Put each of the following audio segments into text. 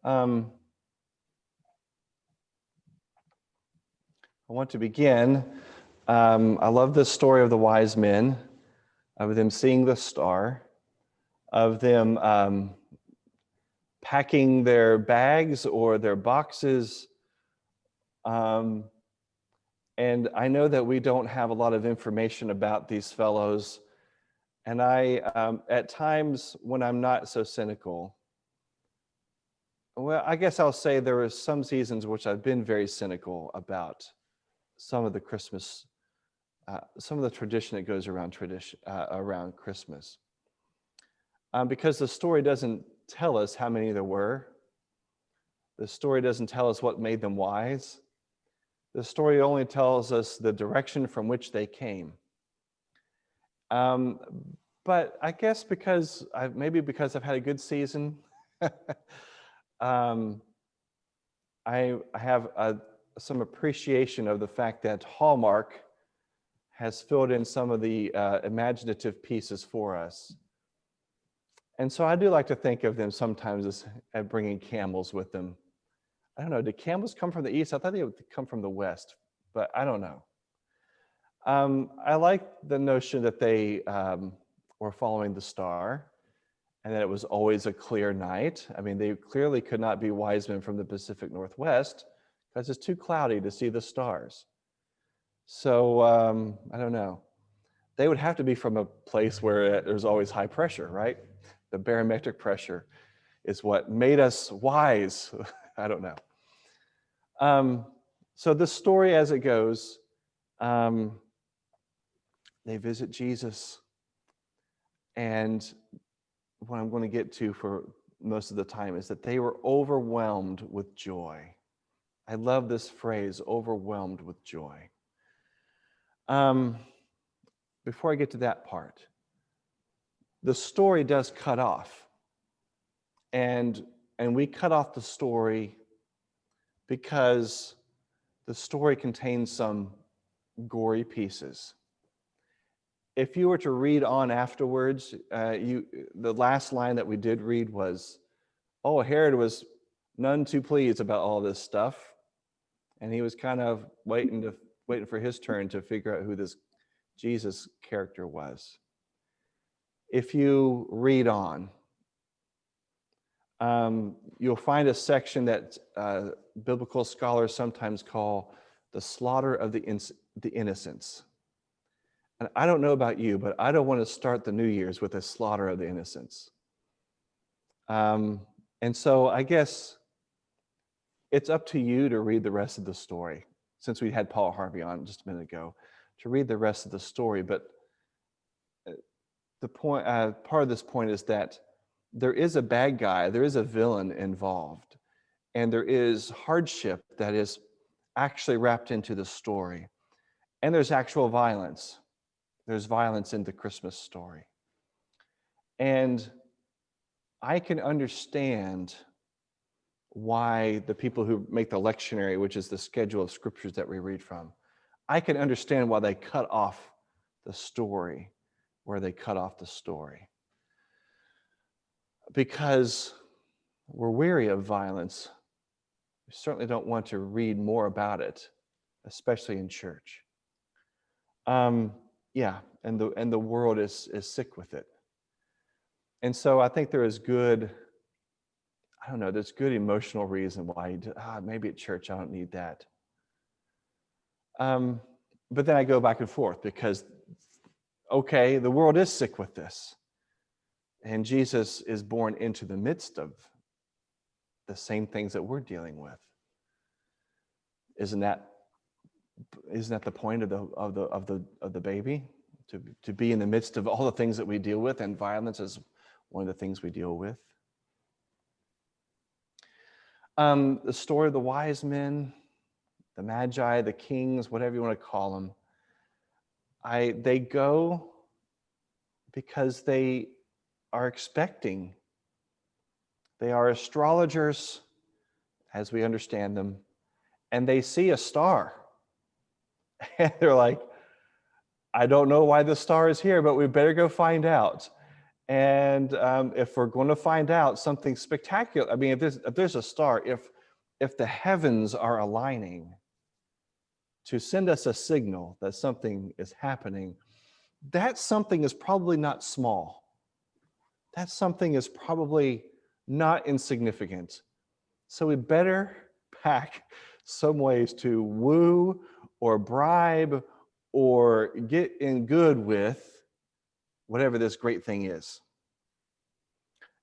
I want to begin. I love this story of the wise men, of them seeing the star, of them packing their bags or their boxes. And I know that we don't have a lot of information about these fellows. And at times when I'm not so cynical, well, I guess I'll say there were some seasons which I've been very cynical about some of the Christmas, some of the tradition that goes around Christmas. Because the story doesn't tell us how many there were. The story doesn't tell us what made them wise. The story only tells us the direction from which they came. But I guess because I've had a good season, I have some appreciation of the fact that Hallmark has filled in some of the imaginative pieces for us. And so I do like to think of them sometimes as bringing camels with them. I don't know, did camels come from the east? I thought they would come from the west, but I don't know. I like the notion that they were following the star and that it was always a clear night. I mean, they clearly could not be wise men from the Pacific Northwest because it's too cloudy to see the stars. So I don't know. They would have to be from a place where there's always high pressure, right? The barometric pressure is what made us wise. I don't know. So the story as it goes, they visit Jesus. And what I'm going to get to for most of the time is that they were overwhelmed with joy. I love this phrase, overwhelmed with joy. Before I get to that part, the story does cut off. And we cut off the story because the story contains some gory pieces. If you were to read on afterwards, the last line that we did read was, "Oh, Herod was none too pleased about all this stuff, and he was kind of waiting for his turn to figure out who this Jesus character was." If you read on, you'll find a section that biblical scholars sometimes call the slaughter of the innocents. And I don't know about you, but I don't want to start the New Year's with a slaughter of the innocents. And so I guess it's up to you to read the rest of the story, since we had Paul Harvey on just a minute ago, to read the rest of the story. But the point, part of this point is that there is a bad guy, there is a villain involved, and there is hardship that is actually wrapped into the story. And there's actual violence. There's violence in the Christmas story. And I can understand why the people who make the lectionary, which is the schedule of scriptures that we read from, I can understand why they cut off the story where they cut off the story. Because we're weary of violence. We certainly don't want to read more about it, especially in church. And the world is sick with it. And so I think there's good emotional reason why maybe at church I don't need that. But then I go back and forth because, okay, the world is sick with this. And Jesus is born into the midst of the same things that we're dealing with. Isn't that the point of the baby? To be in the midst of all the things that we deal with, and violence is one of the things we deal with. The story of the wise men, the magi, the kings, whatever you want to call them, they go because they are expecting. They are astrologers, as we understand them, and they see a star. And they're like, I don't know why the star is here, but we better go find out. And if we're going to find out something spectacular, I mean, if there's a star, if the heavens are aligning to send us a signal that something is happening, that something is probably not small. That something is probably not insignificant. So we better pack some ways to woo or bribe or get in good with whatever this great thing is.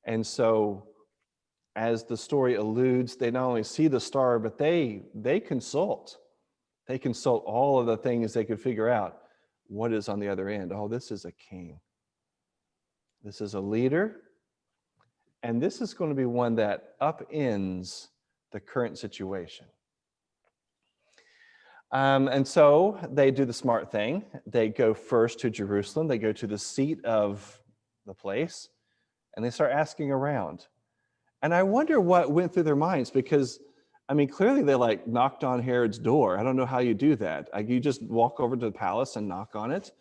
And so, as the story alludes, they not only see the star, but they consult. They consult all of the things they could figure out. What is on the other end? Oh, this is a king. This is a leader. And this is going to be one that upends the current situation. And so they do the smart thing. They go first to Jerusalem. They go to the seat of the place, and they start asking around. And I wonder what went through their minds, because, I mean, clearly they like knocked on Herod's door. I don't know how you do that. Like, you just walk over to the palace and knock on it.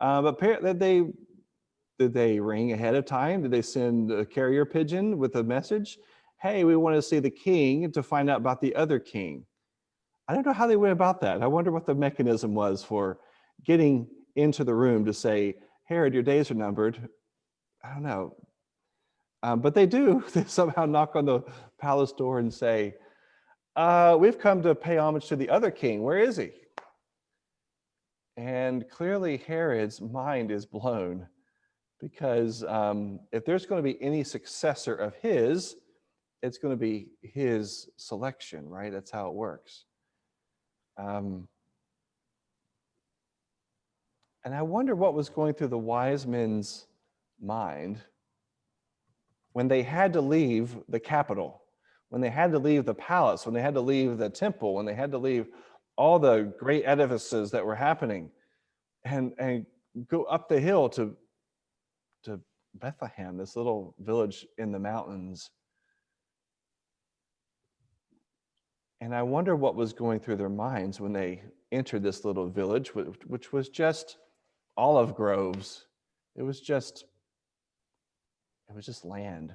But did they ring ahead of time? Did they send a carrier pigeon with a message? Hey, we want to see the king to find out about the other king. I don't know how they went about that. I wonder what the mechanism was for getting into the room to say, Herod, your days are numbered. I don't know. But they do. They somehow knock on the palace door and say, we've come to pay homage to the other king. Where is he? And clearly Herod's mind is blown, because if there's going to be any successor of his, it's going to be his selection, right? That's how it works. And I wonder what was going through the wise men's mind when they had to leave the capital, when they had to leave the palace, when they had to leave the temple, when they had to leave all the great edifices that were happening, and go up the hill to Bethlehem, this little village in the mountains. And I wonder what was going through their minds when they entered this little village, which was just olive groves. It was just land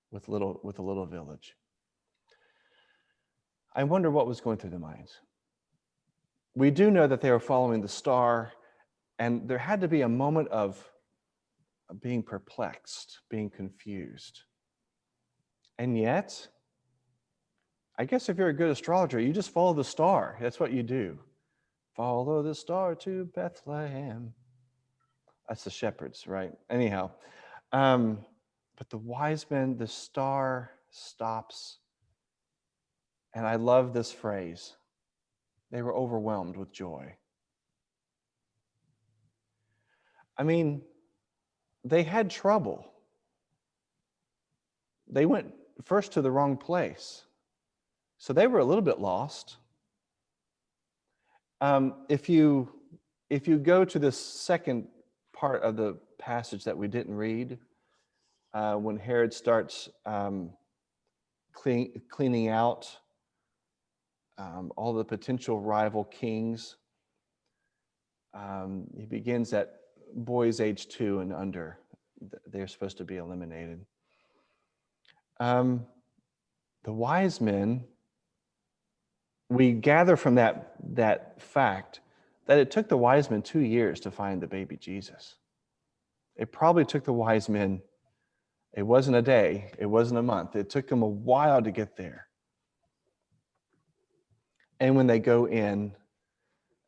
with a little village. I wonder what was going through their minds. We do know that they were following the star, and there had to be a moment of being perplexed, being confused. And yet, I guess if you're a good astrologer, you just follow the star. That's what you do. Follow the star to Bethlehem. That's the shepherds, right? Anyhow, but the wise men, the star stops. And I love this phrase. They were overwhelmed with joy. I mean, they had trouble. They went first to the wrong place. So they were a little bit lost. If you go to this second part of the passage that we didn't read, when Herod starts cleaning out all the potential rival kings, he begins at boys age 2 and under. They're supposed to be eliminated. The wise men, we gather from that fact that it took the wise men 2 years to find the baby Jesus. It probably took the wise men, it wasn't a day, it wasn't a month. It took them a while to get there. And when they go in,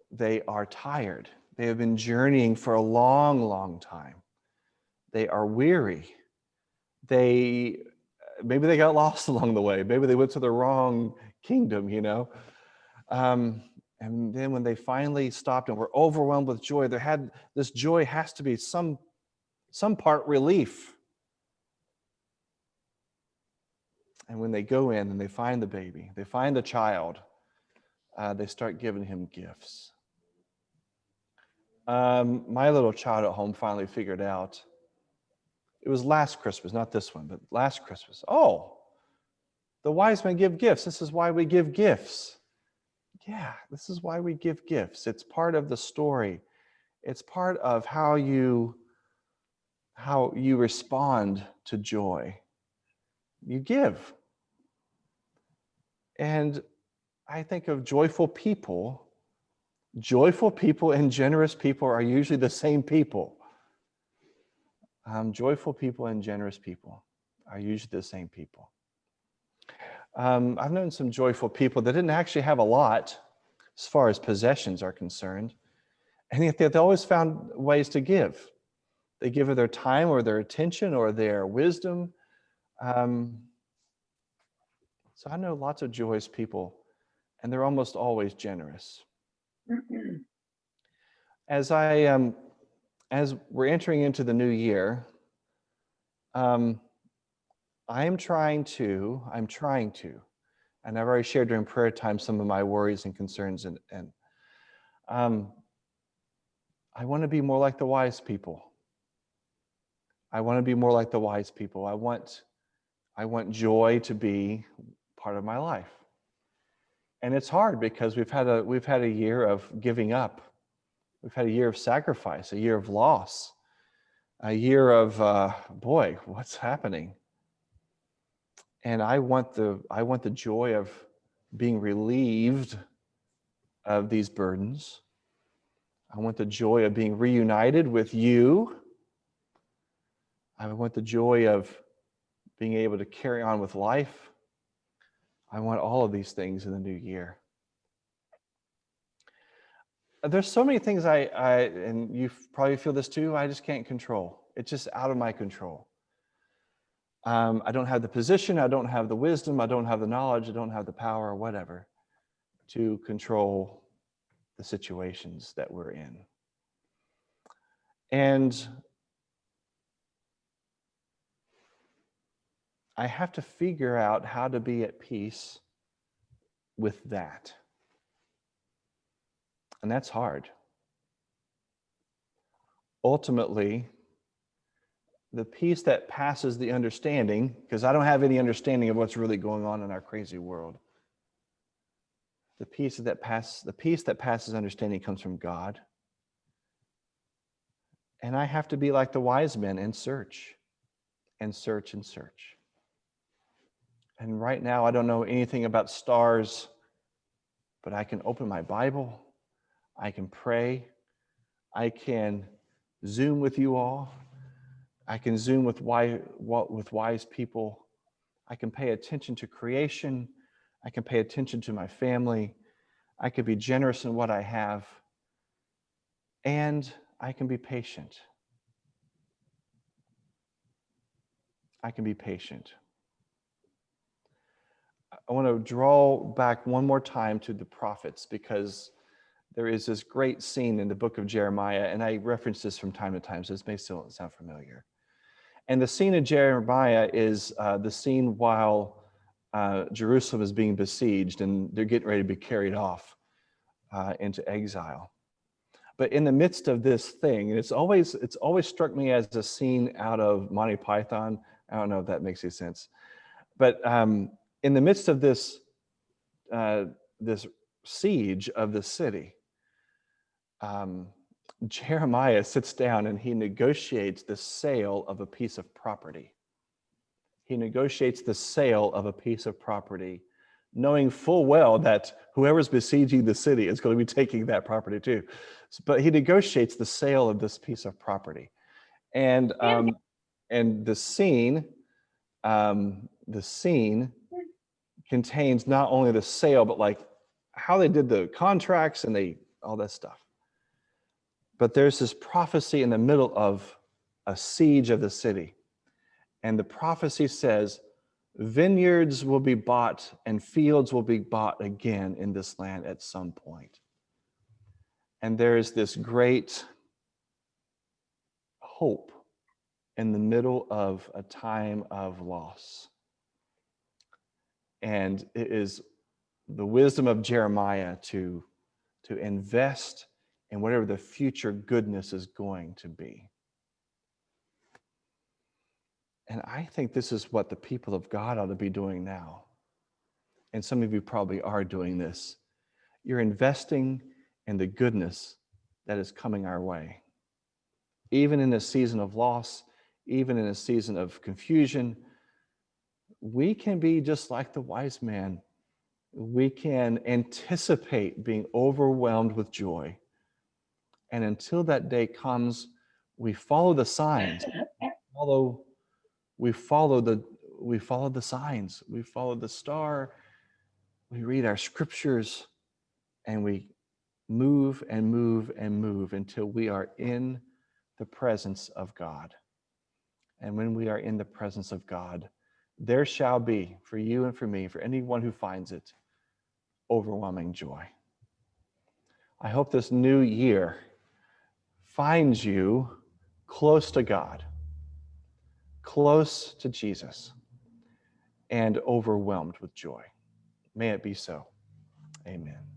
they are tired. They have been journeying for a long, long time. They are weary. Maybe they got lost along the way. Maybe they went to the wrong kingdom, And then when they finally stopped and were overwhelmed with joy, this joy has to be some part relief. And when they go in and they find the baby, they find the child, they start giving him gifts. My little child at home finally figured out, it was last Christmas, not this one, but last Christmas. Oh, the wise men give gifts. This is why we give gifts. Yeah, this is why we give gifts. It's part of the story. It's part of how you how you respond to joy. You give. And I think of joyful people. Joyful people and generous people are usually the same people. Joyful people and generous people are usually the same people. I've known some joyful people that didn't actually have a lot as far as possessions are concerned, and yet they always found ways to give. They give of their time or their attention or their wisdom. So I know lots of joyous people, and they're almost always generous. As we're entering into the new year, I'm trying to, and I've already shared during prayer time some of my worries and concerns, and I want to be more like the wise people. I want to be more like the wise people. I want joy to be part of my life. And it's hard because we've had a year of giving up. We've had a year of sacrifice, a year of loss, a year of boy, what's happening? And I want the joy of being relieved of these burdens. I want the joy of being reunited with you. I want the joy of being able to carry on with life. I want all of these things in the new year. There's so many things and you probably feel this too, I just can't control. It's just out of my control. I don't have the position, I don't have the wisdom, I don't have the knowledge, I don't have the power or whatever to control the situations that we're in. And I have to figure out how to be at peace with that. And that's hard. Ultimately, the peace that passes the understanding, because I don't have any understanding of what's really going on in our crazy world. The peace that passes understanding comes from God. And I have to be like the wise men and search and search and search. And right now, I don't know anything about stars, but I can open my Bible, I can pray, I can Zoom with you all, I can Zoom with wise people, I can pay attention to creation, I can pay attention to my family, I can be generous in what I have, and I can be patient. I can be patient. I want to draw back one more time to the prophets, because there is this great scene in the book of Jeremiah, and I reference this from time to time, so this may still sound familiar. And the scene of Jeremiah is the scene while Jerusalem is being besieged, and they're getting ready to be carried off into exile. But in the midst of this thing, and it's always struck me as a scene out of Monty Python. I don't know if that makes any sense. But in the midst of this siege of the city, Jeremiah sits down and he negotiates the sale of a piece of property. He negotiates the sale of a piece of property, knowing full well that whoever's besieging the city is going to be taking that property too. But he negotiates the sale of this piece of property. And the scene contains not only the sale, but like how they did the contracts and all that stuff. But there's this prophecy in the middle of a siege of the city. And the prophecy says, vineyards will be bought and fields will be bought again in this land at some point. And there is this great hope in the middle of a time of loss. And it is the wisdom of Jeremiah to invest in whatever the future goodness is going to be. And I think this is what the people of God ought to be doing now. And some of you probably are doing this. You're investing in the goodness that is coming our way. Even in this season of loss, even in a season of confusion, we can be just like the wise man. We can anticipate being overwhelmed with joy. And until that day comes, we follow the signs. We follow the signs. We follow the star. We read our scriptures, and we move and move and move until we are in the presence of God. And when we are in the presence of God, there shall be, for you and for me, for anyone who finds it, overwhelming joy. I hope this new year finds you close to God, close to Jesus, and overwhelmed with joy. May it be so. Amen.